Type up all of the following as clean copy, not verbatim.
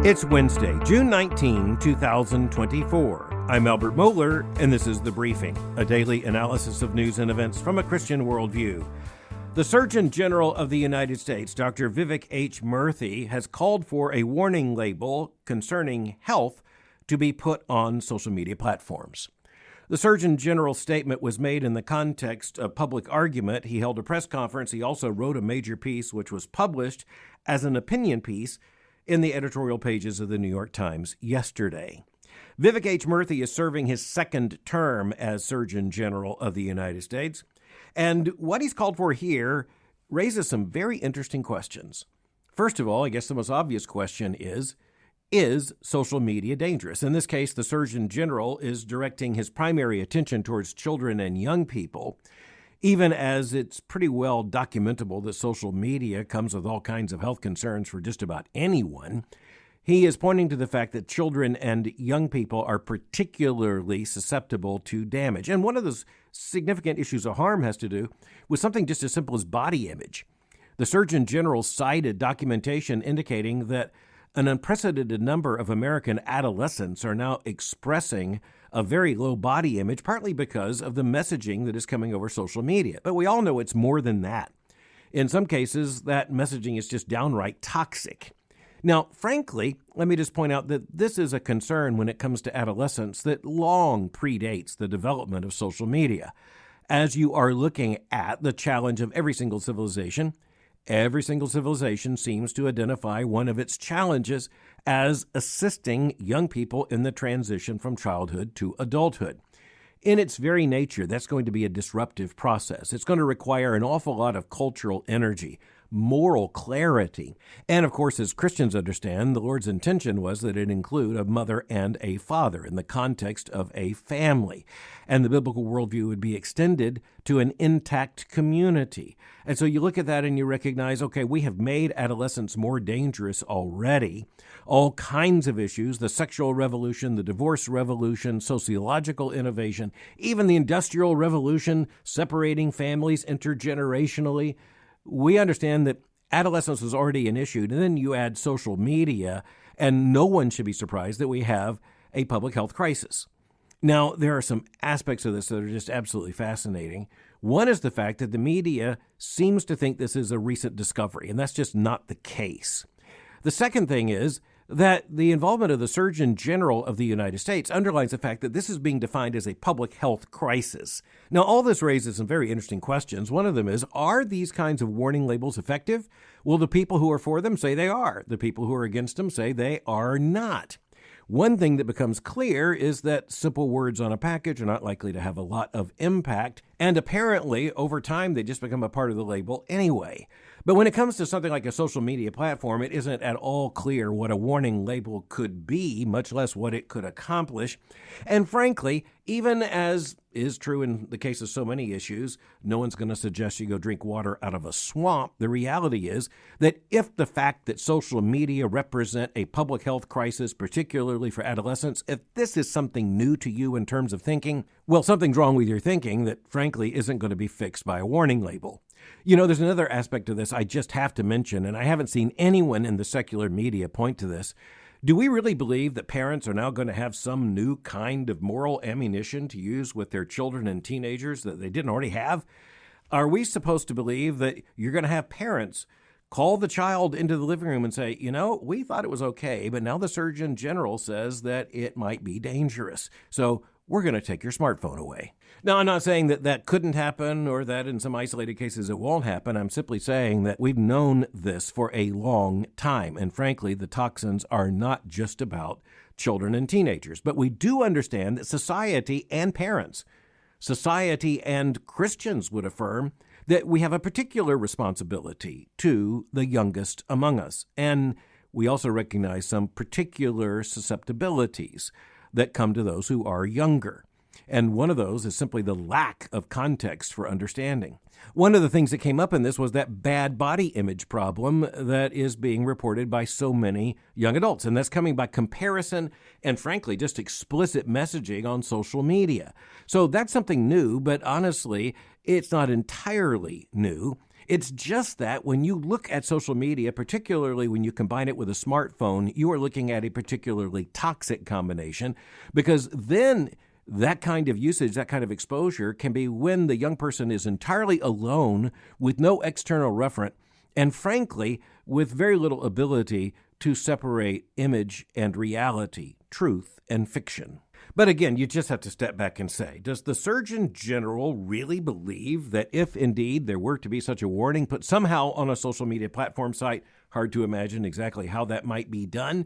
It's Wednesday, June 19, 2024. I'm Albert Mohler, and this is The Briefing, a daily analysis of news and events from a Christian worldview. The Surgeon General of the United States, Dr. Vivek H. Murthy, has called for a warning label concerning health to be put on social media platforms. The Surgeon General's statement was made in the context of public argument. He held a press conference. He also wrote a major piece, which was published as an opinion piece in the editorial pages of the New York Times yesterday. Vivek H. Murthy is serving his second term as Surgeon General of the United States. And what he's called for here raises some very interesting questions. First of all, I guess the most obvious question is social media dangerous? In this case, the Surgeon General is directing his primary attention towards children and young people, even as it's pretty well documentable that social media comes with all kinds of health concerns for just about anyone. He is pointing to the fact that children and young people are particularly susceptible to damage. And one of those significant issues of harm has to do with something just as simple as body image. The Surgeon General cited documentation indicating that an unprecedented number of American adolescents are now expressing a very low body image, partly because of the messaging that is coming over social media. But we all know it's more than that. In some cases, that messaging is just downright toxic. Now, frankly, let me just point out that this is a concern when it comes to adolescence that long predates the development of social media. As you are looking at the challenge of every single civilization seems to identify one of its challenges as assisting young people in the transition from childhood to adulthood. In its very nature, that's going to be a disruptive process. It's going to require an awful lot of cultural energy, moral clarity. And of course, as Christians understand, the Lord's intention was that it include a mother and a father in the context of a family. And the biblical worldview would be extended to an intact community. And so you look at that and you recognize, okay, we have made adolescence more dangerous already. All kinds of issues, the sexual revolution, the divorce revolution, sociological innovation, even the industrial revolution, separating families intergenerationally. We understand that adolescence was already an issue, and then you add social media, and no one should be surprised that we have a public health crisis. Now, there are some aspects of this that are just absolutely fascinating. One is the fact that the media seems to think this is a recent discovery, and that's just not the case. The second thing is that the involvement of the Surgeon General of the United States underlines the fact that this is being defined as a public health crisis. Now, all this raises some very interesting questions. One of them is, are these kinds of warning labels effective? Well, the people who are for them say they are. The people who are against them say they are not. One thing that becomes clear is that simple words on a package are not likely to have a lot of impact, and apparently, over time, they just become a part of the label anyway. But when it comes to something like a social media platform, it isn't at all clear what a warning label could be, much less what it could accomplish. And frankly, even as is true in the case of so many issues, no one's going to suggest you go drink water out of a swamp. The reality is that if the fact that social media represent a public health crisis, particularly for adolescents, if this is something new to you in terms of thinking, well, something's wrong with your thinking that frankly isn't going to be fixed by a warning label. You know, there's another aspect to this I just have to mention, and I haven't seen anyone in the secular media point to this. Do we really believe that parents are now going to have some new kind of moral ammunition to use with their children and teenagers that they didn't already have? Are we supposed to believe that you're going to have parents call the child into the living room and say, you know, we thought it was okay, but now the Surgeon General says that it might be dangerous, so we're going to take your smartphone away? Now, I'm not saying that that couldn't happen or that in some isolated cases it won't happen. I'm simply saying that we've known this for a long time. And frankly, the toxins are not just about children and teenagers. But we do understand that society and parents, society and Christians would affirm that we have a particular responsibility to the youngest among us. And we also recognize some particular susceptibilities that come to those who are younger. And one of those is simply the lack of context for understanding. One of the things that came up in this was that bad body image problem that is being reported by so many young adults. And that's coming by comparison and, frankly, just explicit messaging on social media. So that's something new, but honestly, it's not entirely new. It's just that when you look at social media, particularly when you combine it with a smartphone, you are looking at a particularly toxic combination, because then that kind of usage, that kind of exposure can be when the young person is entirely alone with no external referent and, frankly, with very little ability to separate image and reality, truth and fiction. But again, you just have to step back and say, does the Surgeon General really believe that if indeed there were to be such a warning put somehow on a social media platform site, hard to imagine exactly how that might be done,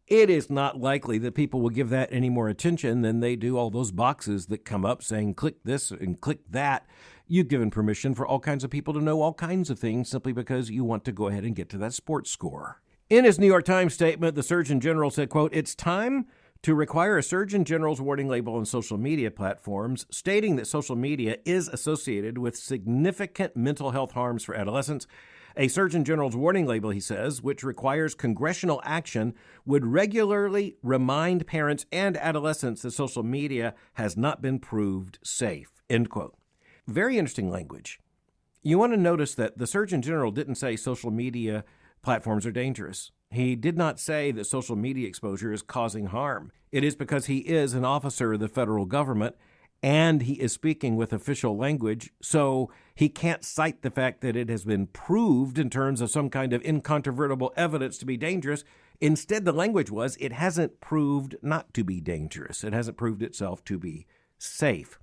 it is not likely that people will give that any more attention than they do all those boxes that come up saying, click this and click that. You've given permission for all kinds of people to know all kinds of things simply because you want to go ahead and get to that sports score. In his New York Times statement, the Surgeon General said, quote, "It's time to require a Surgeon General's warning label on social media platforms, stating that social media is associated with significant mental health harms for adolescents. A Surgeon General's warning label," he says, "which requires congressional action, would regularly remind parents and adolescents that social media has not been proved safe," end quote. Very interesting language. You want to notice that the Surgeon General didn't say social media platforms are dangerous. He did not say that social media exposure is causing harm. It is because he is an officer of the federal government and he is speaking with official language, so he can't cite the fact that it has been proved in terms of some kind of incontrovertible evidence to be dangerous. Instead, the language was, it hasn't proved not to be dangerous. It hasn't proved itself to be safe.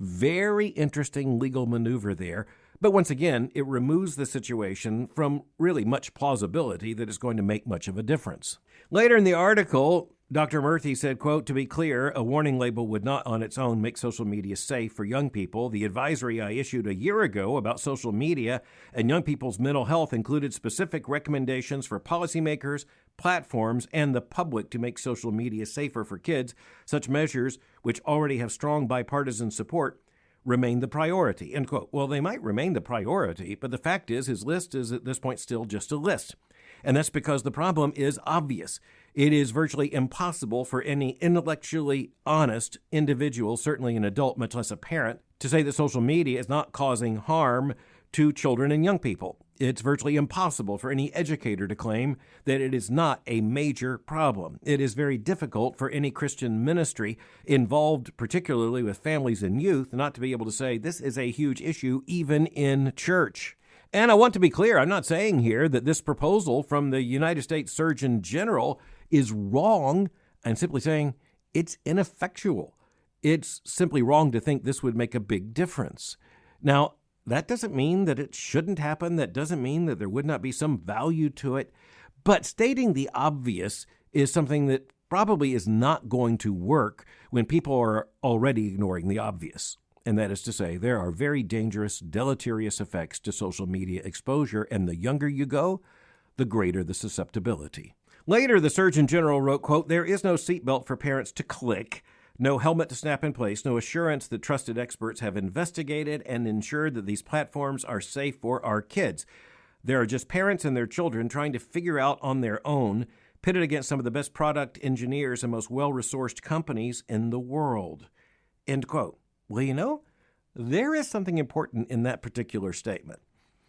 Very interesting legal maneuver there. But once again, it removes the situation from really much plausibility that it's going to make much of a difference. Later in the article, Dr. Murthy said, quote, "To be clear, a warning label would not on its own make social media safe for young people. The advisory I issued a year ago about social media and young people's mental health included specific recommendations for policymakers, platforms, and the public to make social media safer for kids. Such measures, which already have strong bipartisan support, remain the priority," end quote. Well, they might remain the priority, but the fact is his list is at this point still just a list. And that's because the problem is obvious. It is virtually impossible for any intellectually honest individual, certainly an adult, much less a parent, to say that social media is not causing harm to children and young people. It's virtually impossible for any educator to claim that it is not a major problem. It is very difficult for any Christian ministry involved particularly with families and youth not to be able to say this is a huge issue even in church. And I want to be clear, I'm not saying here that this proposal from the United States Surgeon General is wrong. I'm simply saying it's ineffectual. It's simply wrong to think this would make a big difference. Now, that doesn't mean that it shouldn't happen. That doesn't mean that there would not be some value to it. But stating the obvious is something that probably is not going to work when people are already ignoring the obvious. And that is to say, there are very dangerous, deleterious effects to social media exposure, and the younger you go, the greater the susceptibility. Later, the Surgeon General wrote, quote, "There is no seatbelt for parents to click, no helmet to snap in place, no assurance that trusted experts have investigated and ensured that these platforms are safe for our kids. There are just parents and their children trying to figure out on their own, pitted against some of the best product engineers and most well-resourced companies in the world," end quote. Well, you know, there is something important in that particular statement.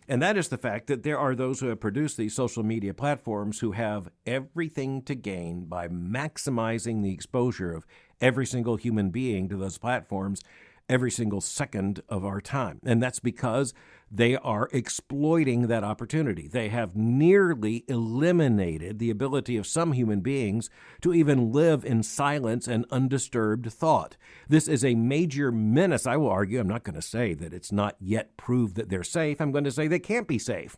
And that is the fact that there are those who have produced these social media platforms who have everything to gain by maximizing the exposure of every single human being to those platforms every single second of our time. And that's because they are exploiting that opportunity. They have nearly eliminated the ability of some human beings to even live in silence and undisturbed thought. This is a major menace, I will argue. I'm not going to say that it's not yet proved that they're safe. I'm going to say they can't be safe.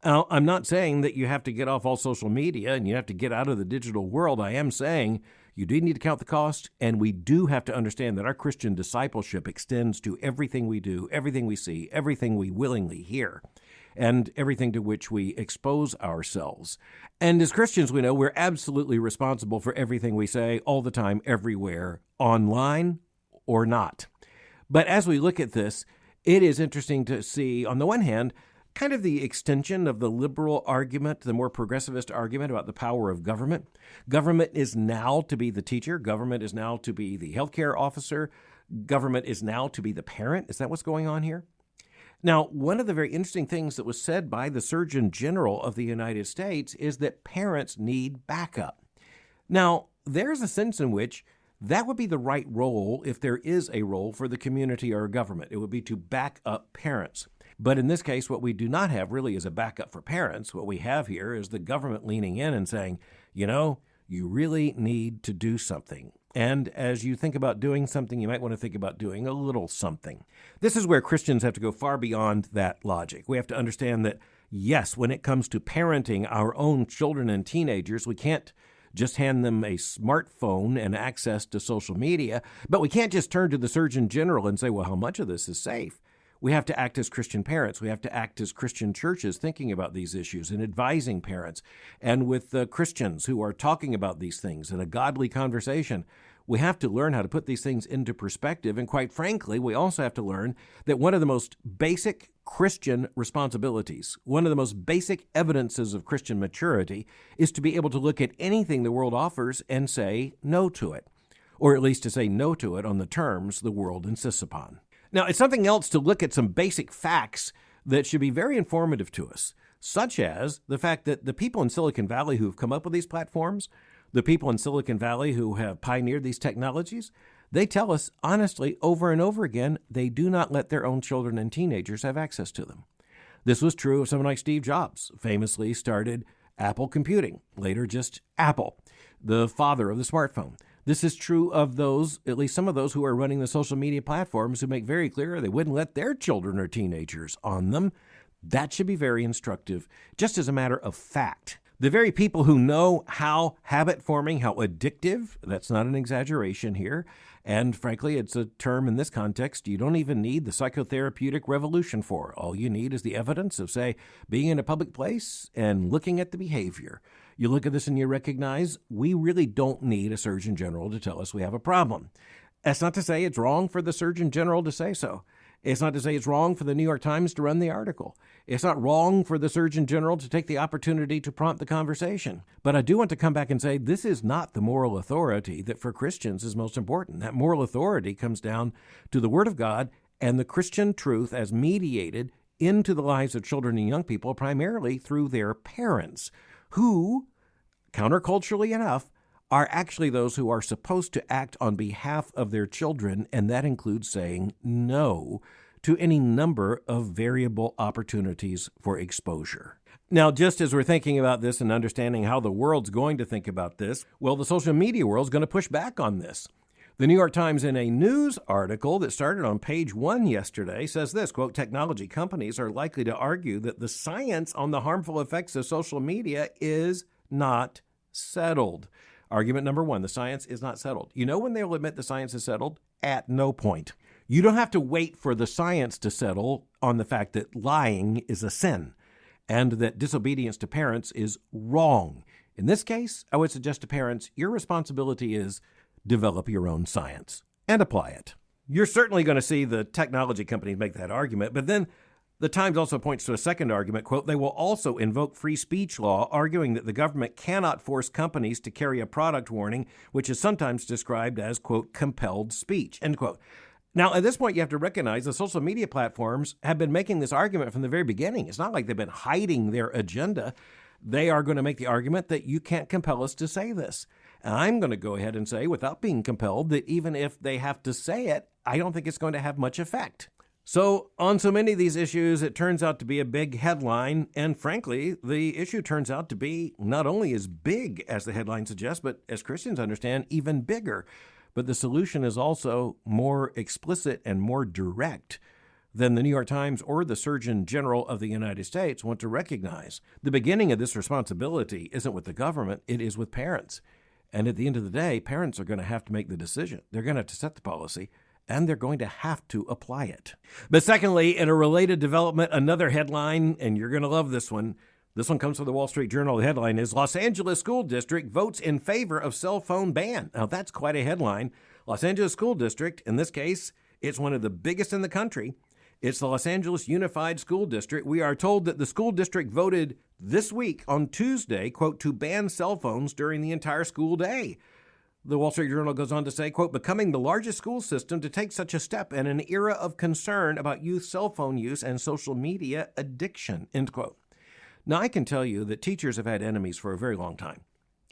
Now, I'm not saying that you have to get off all social media and you have to get out of the digital world. I am saying you do need to count the cost, and we do have to understand that our Christian discipleship extends to everything we do, everything we see, everything we willingly hear, and everything to which we expose ourselves. And as Christians, we know we're absolutely responsible for everything we say all the time, everywhere, online or not. But as we look at this, it is interesting to see, on the one hand, kind of the extension of the liberal argument, the more progressivist argument about the power of government. Government is now to be the teacher. Government is now to be the healthcare officer. Government is now to be the parent. Is that what's going on here? Now, one of the very interesting things that was said by the Surgeon General of the United States is that parents need backup. Now, there's a sense in which that would be the right role if there is a role for the community or government. It would be to back up parents. But in this case, what we do not have really is a backup for parents. What we have here is the government leaning in and saying, you really need to do something. And as you think about doing something, you might want to think about doing a little something. This is where Christians have to go far beyond that logic. We have to understand that, yes, when it comes to parenting our own children and teenagers, we can't just hand them a smartphone and access to social media, but we can't just turn to the Surgeon General and say, well, how much of this is safe? We have to act as Christian parents. We have to act as Christian churches thinking about these issues and advising parents. And with Christians who are talking about these things in a godly conversation, we have to learn how to put these things into perspective. And quite frankly, we also have to learn that one of the most basic Christian responsibilities, one of the most basic evidences of Christian maturity, is to be able to look at anything the world offers and say no to it, or at least to say no to it on the terms the world insists upon. Now, it's something else to look at some basic facts that should be very informative to us, such as the fact that the people in Silicon Valley who have come up with these platforms, the people in Silicon Valley who have pioneered these technologies, they tell us honestly over and over again, they do not let their own children and teenagers have access to them. This was true of someone like Steve Jobs, famously started Apple Computing, later just Apple, the father of the smartphone. This is true of those, at least some of those who are running the social media platforms who make very clear they wouldn't let their children or teenagers on them. That should be very instructive, just as a matter of fact. The very people who know how habit forming, how addictive, that's not an exaggeration here, and frankly, it's a term in this context you don't even need the psychotherapeutic revolution for. All you need is the evidence of, say, being in a public place and looking at the behavior. You look at this and you recognize we really don't need a Surgeon General to tell us we have a problem. That's not to say it's wrong for the Surgeon General to say so. It's not to say it's wrong for the New York Times to run the article. It's not wrong for the Surgeon General to take the opportunity to prompt the conversation. But I do want to come back and say this is not the moral authority that for Christians is most important. That moral authority comes down to the Word of God and the Christian truth as mediated into the lives of children and young people, primarily through their parents, who, counterculturally enough, are actually those who are supposed to act on behalf of their children, and that includes saying no to any number of variable opportunities for exposure. Now, just as we're thinking about this and understanding how the world's going to think about this, well, the social media world's going to push back on this. The New York Times, in a news article that started on page 1 yesterday, says this, quote, technology companies are likely to argue that the science on the harmful effects of social media is not settled. Argument number 1, the science is not settled. You know when they will admit the science is settled? At no point. You don't have to wait for the science to settle on the fact that lying is a sin and that disobedience to parents is wrong. In this case, I would suggest to parents, your responsibility is develop your own science and apply it. You're certainly going to see the technology companies make that argument, but then the Times also points to a second argument, quote, they will also invoke free speech law, arguing that the government cannot force companies to carry a product warning, which is sometimes described as, quote, compelled speech, end quote. Now, at this point, you have to recognize the social media platforms have been making this argument from the very beginning. It's not like they've been hiding their agenda. They are going to make the argument that you can't compel us to say this. And I'm going to go ahead and say, without being compelled, that even if they have to say it, I don't think it's going to have much effect. So on so many of these issues, it turns out to be a big headline. And frankly, the issue turns out to be not only as big as the headline suggests, but as Christians understand, even bigger. But the solution is also more explicit and more direct than the New York Times or the Surgeon General of the United States want to recognize. The beginning of this responsibility isn't with the government, it is with parents. And at the end of the day, parents are going to have to make the decision. They're going to have to set the policy, and they're going to have to apply it. But secondly, in a related development, another headline, and you're going to love this one. This one comes from the Wall Street Journal. The headline is, Los Angeles School District votes in favor of cell phone ban. Now, that's quite a headline. Los Angeles School District, in this case, it's one of the biggest in the country. It's the Los Angeles Unified School District. We are told that the school district voted this week on Tuesday, quote, to ban cell phones during the entire school day. The Wall Street Journal goes on to say, quote, becoming the largest school system to take such a step in an era of concern about youth cell phone use and social media addiction, end quote. Now, I can tell you that teachers have had enemies for a very long time.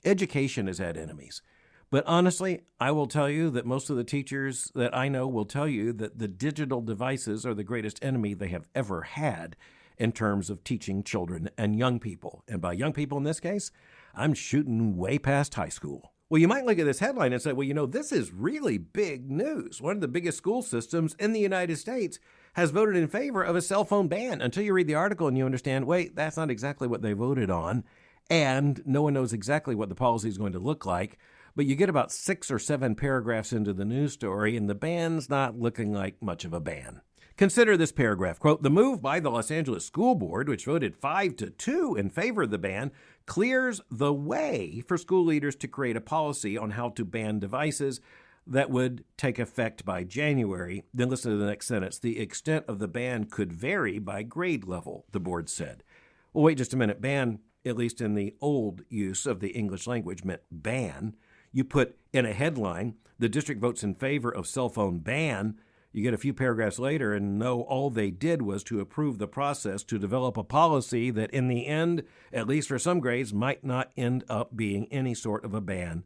Education has had enemies. But honestly, I will tell you that most of the teachers that I know will tell you that the digital devices are the greatest enemy they have ever had in terms of teaching children and young people. And by young people in this case, I'm shooting way past high school. Well, you might look at this headline and say, well, you know, this is really big news. One of the biggest school systems in the United States has voted in favor of a cell phone ban, until you read the article and you understand, wait, that's not exactly what they voted on. And no one knows exactly what the policy is going to look like. But you get about 6 or 7 paragraphs into the news story, and the ban's not looking like much of a ban. Consider this paragraph, quote, the move by the Los Angeles School Board, which voted 5-2 in favor of the ban, clears the way for school leaders to create a policy on how to ban devices that would take effect by January. Then listen to the next sentence. The extent of the ban could vary by grade level, the board said. Well, wait just a minute. Ban, at least in the old use of the English language, meant ban. You put in a headline, the district votes in favor of cell phone ban. You get a few paragraphs later and know all they did was to approve the process to develop a policy that in the end, at least for some grades, might not end up being any sort of a ban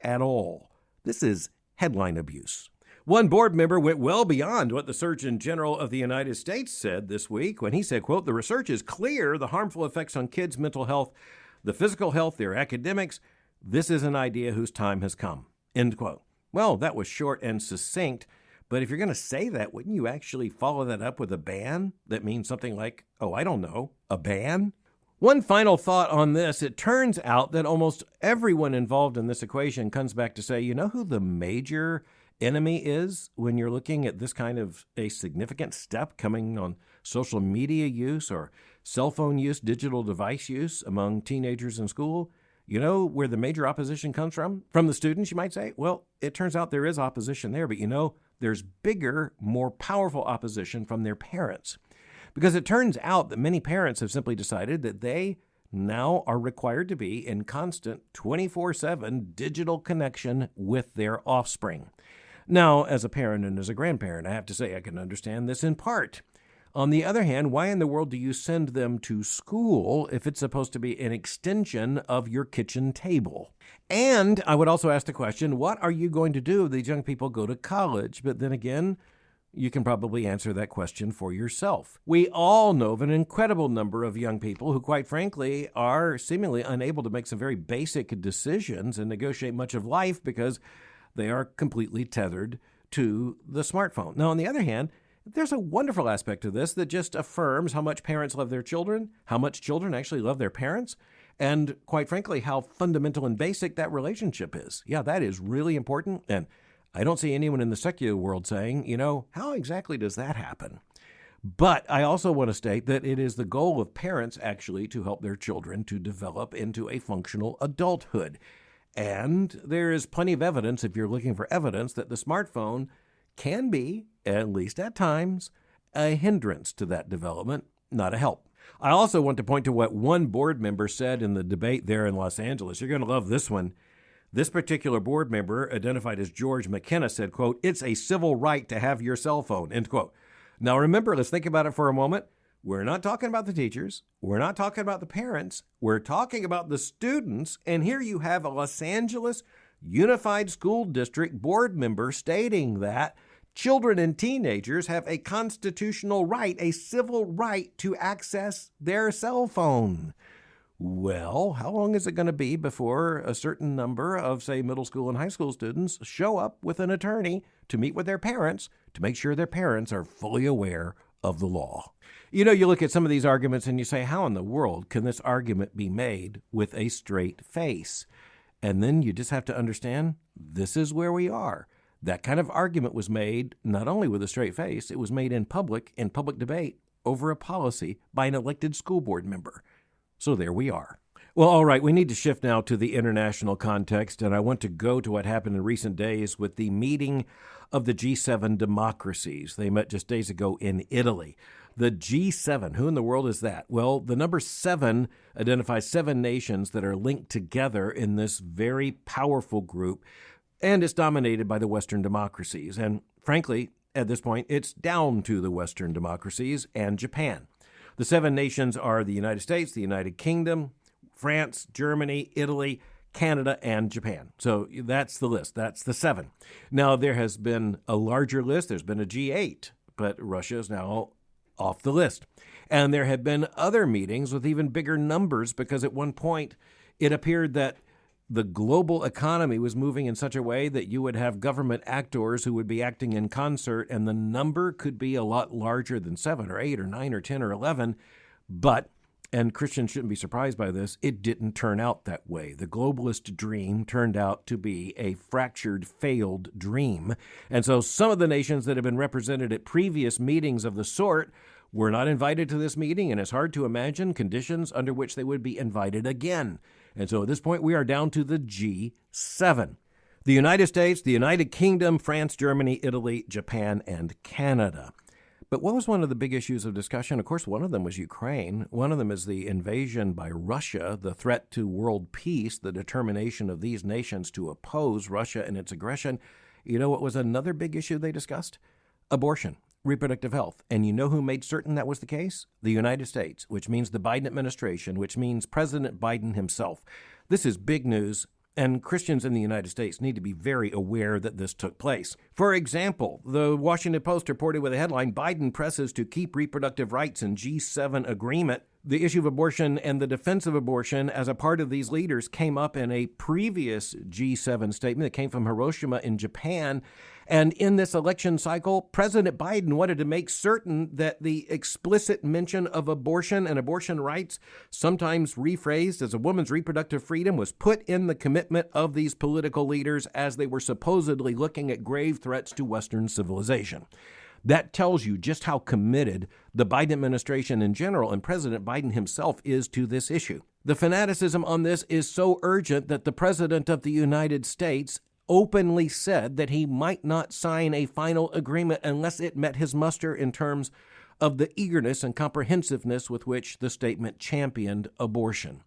at all. This is headline abuse. One board member went well beyond what the Surgeon General of the United States said this week when he said, quote, the research is clear, the harmful effects on kids' mental health, the physical health, their academics. This is an idea whose time has come, end quote. Well, that was short and succinct. But if you're going to say that, wouldn't you actually follow that up with a ban? That means something like, oh, I don't know, a ban? One final thought on this. It turns out that almost everyone involved in this equation comes back to say, you know who the major enemy is when you're looking at this kind of a significant step coming on social media use or cell phone use, digital device use among teenagers in school? You know where the major opposition comes from? From the students, you might say? Well, it turns out there is opposition there, but you know, there's bigger, more powerful opposition from their parents. Because it turns out that many parents have simply decided that they now are required to be in constant 24/7 digital connection with their offspring. Now, as a parent and as a grandparent, I have to say I can understand this in part. On the other hand, why in the world do you send them to school if it's supposed to be an extension of your kitchen table? And I would also ask the question, what are you going to do if these young people go to college? But then again, you can probably answer that question for yourself. We all know of an incredible number of young people who, quite frankly, are seemingly unable to make some very basic decisions and negotiate much of life because they are completely tethered to the smartphone. Now, on the other hand, there's a wonderful aspect to this that just affirms how much parents love their children, how much children actually love their parents, and quite frankly, how fundamental and basic that relationship is. Yeah, that is really important. And I don't see anyone in the secular world saying, you know, how exactly does that happen? But I also want to state that it is the goal of parents actually to help their children to develop into a functional adulthood. And there is plenty of evidence, if you're looking for evidence, that the smartphone can be, at least at times, a hindrance to that development, not a help. I also want to point to what one board member said in the debate there in Los Angeles. You're going to love this one. This particular board member, identified as George McKenna, said, quote, it's a civil right to have your cell phone, end quote. Now remember, let's think about it for a moment. We're not talking about the teachers. We're not talking about the parents. We're talking about the students. And here you have a Los Angeles Unified School District board member stating that children and teenagers have a constitutional right, a civil right to access their cell phone. Well, how long is it going to be before a certain number of, say, middle school and high school students show up with an attorney to meet with their parents to make sure their parents are fully aware of the law? You know, you look at some of these arguments and you say, how in the world can this argument be made with a straight face? And then you just have to understand, this is where we are. That kind of argument was made not only with a straight face, it was made in public debate over a policy by an elected school board member. So there we are. Well, all right, we need to shift now to the international context, and I want to go to what happened in recent days with the meeting of the G7 democracies. They met just days ago in Italy. The G7, who in the world is that? Well, the number 7 identifies 7 nations that are linked together in this very powerful group and it's dominated by the Western democracies. And frankly, at this point, it's down to the Western democracies and Japan. The 7 nations are the United States, the United Kingdom, France, Germany, Italy, Canada, and Japan. So that's the list. That's the 7. Now, there has been a larger list. There's been a G8, but Russia is now off the list. And there have been other meetings with even bigger numbers because at one point it appeared that the global economy was moving in such a way that you would have government actors who would be acting in concert, and the number could be a lot larger than 7 or 8 or 9 or 10 or 11. But, and Christians shouldn't be surprised by this, it didn't turn out that way. The globalist dream turned out to be a fractured, failed dream. And so some of the nations that have been represented at previous meetings of the sort were not invited to this meeting, and it's hard to imagine conditions under which they would be invited again. And so at this point, we are down to the G7. The United States, the United Kingdom, France, Germany, Italy, Japan, and Canada. But what was one of the big issues of discussion? Of course, one of them was Ukraine. One of them is the invasion by Russia, the threat to world peace, the determination of these nations to oppose Russia and its aggression. You know what was another big issue they discussed? Abortion. Reproductive health. And you know who made certain that was the case? The United States, which means the Biden administration, which means President Biden himself. This is big news, and Christians in the United States need to be very aware that this took place. For example, the Washington Post reported with a headline, Biden presses to keep reproductive rights in G7 agreement. The issue of abortion and the defense of abortion as a part of these leaders came up in a previous G7 statement that came from Hiroshima in Japan. And in this election cycle, President Biden wanted to make certain that the explicit mention of abortion and abortion rights, sometimes rephrased as a woman's reproductive freedom, was put in the commitment of these political leaders as they were supposedly looking at grave threats to Western civilization. That tells you just how committed the Biden administration in general and President Biden himself is to this issue. The fanaticism on this is so urgent that the President of the United States openly said that he might not sign a final agreement unless it met his muster in terms of the eagerness and comprehensiveness with which the statement championed abortion.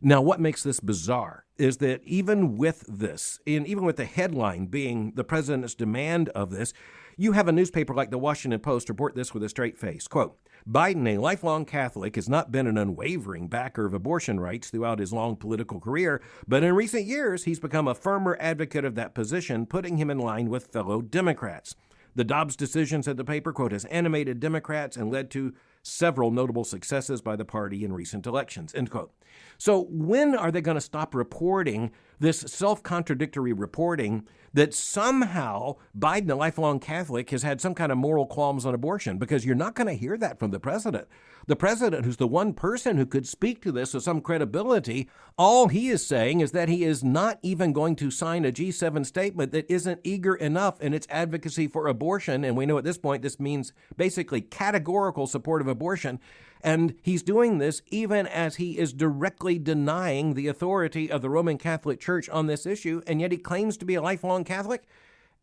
Now, what makes this bizarre is that even with this, and even with the headline being the president's demand of this, you have a newspaper like the Washington Post report this with a straight face. Quote, Biden, a lifelong Catholic, has not been an unwavering backer of abortion rights throughout his long political career, but in recent years, he's become a firmer advocate of that position, putting him in line with fellow Democrats. The Dobbs decision, said the paper, quote, has animated Democrats and led to several notable successes by the party in recent elections, end quote. So when are they going to stop reporting this self-contradictory reporting that somehow Biden, a lifelong Catholic, has had some kind of moral qualms on abortion? Because you're not going to hear that from the president. The president, who's the one person who could speak to this with some credibility, all he is saying is that he is not even going to sign a G7 statement that isn't eager enough in its advocacy for abortion. And we know at this point this means basically categorical support of abortion. And he's doing this even as he is directly denying the authority of the Roman Catholic Church on this issue, and yet he claims to be a lifelong Catholic.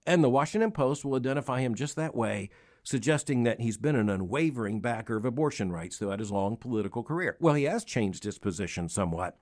And the Washington Post will identify him just that way, suggesting that he's been an unwavering backer of abortion rights throughout his long political career. Well, he has changed his position somewhat,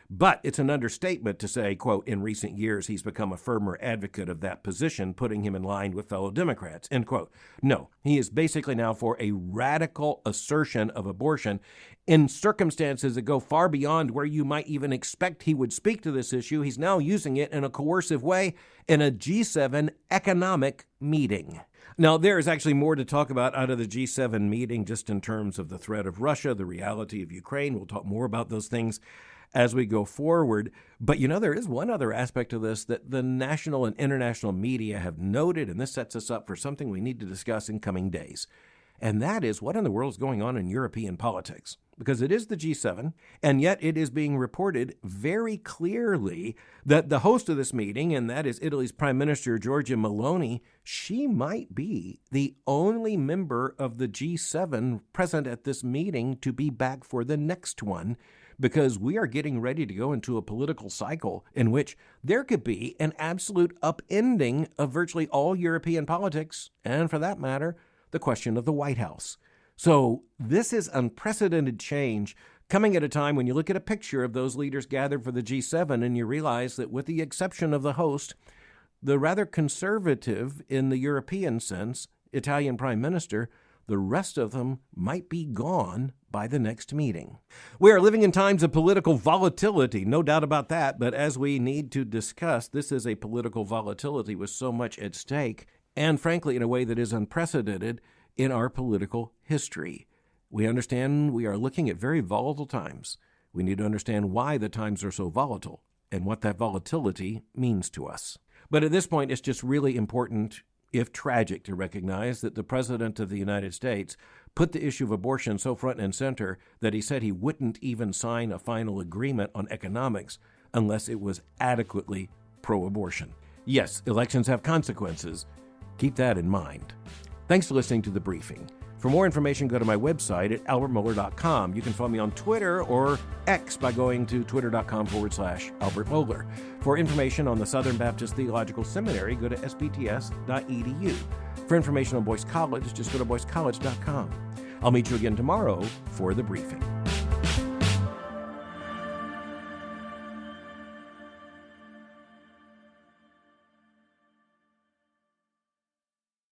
but it's an understatement to say, quote, in recent years, he's become a firmer advocate of that position, putting him in line with fellow Democrats, end quote. No, he is basically now for a radical assertion of abortion in circumstances that go far beyond where you might even expect he would speak to this issue. He's now using it in a coercive way in a G7 economic meeting. Now, there is actually more to talk about out of the G7 meeting, just in terms of the threat of Russia, the reality of Ukraine. We'll talk more about those things as we go forward. But, you know, there is one other aspect of this that the national and international media have noted, and this sets us up for something we need to discuss in coming days. And that is what in the world is going on in European politics. Because it is the G7, and yet it is being reported very clearly that the host of this meeting, and that is Italy's Prime Minister Giorgia Meloni, she might be the only member of the G7 present at this meeting to be back for the next one, because we are getting ready to go into a political cycle in which there could be an absolute upending of virtually all European politics, and for that matter, the question of the White House. So this is unprecedented change coming at a time when you look at a picture of those leaders gathered for the G7 and you realize that with the exception of the host, the rather conservative in the European sense Italian prime minister, the rest of them might be gone by the next meeting. We are living in times of political volatility, no doubt about that, but as we need to discuss, this is a political volatility with so much at stake, and frankly, in a way that is unprecedented in our political history. We understand we are looking at very volatile times. We need to understand why the times are so volatile and what that volatility means to us. But at this point, it's just really important, if tragic, to recognize that the President of the United States put the issue of abortion so front and center that he said he wouldn't even sign a final agreement on economics unless it was adequately pro-abortion. Yes, elections have consequences. Keep that in mind. Thanks for listening to The Briefing. For more information, go to my website at albertmohler.com. You can follow me on Twitter or X by going to twitter.com/Albert Mohler. For information on the Southern Baptist Theological Seminary, go to sbts.edu. For information on Boyce College, just go to boycecollege.com. I'll meet you again tomorrow for The Briefing.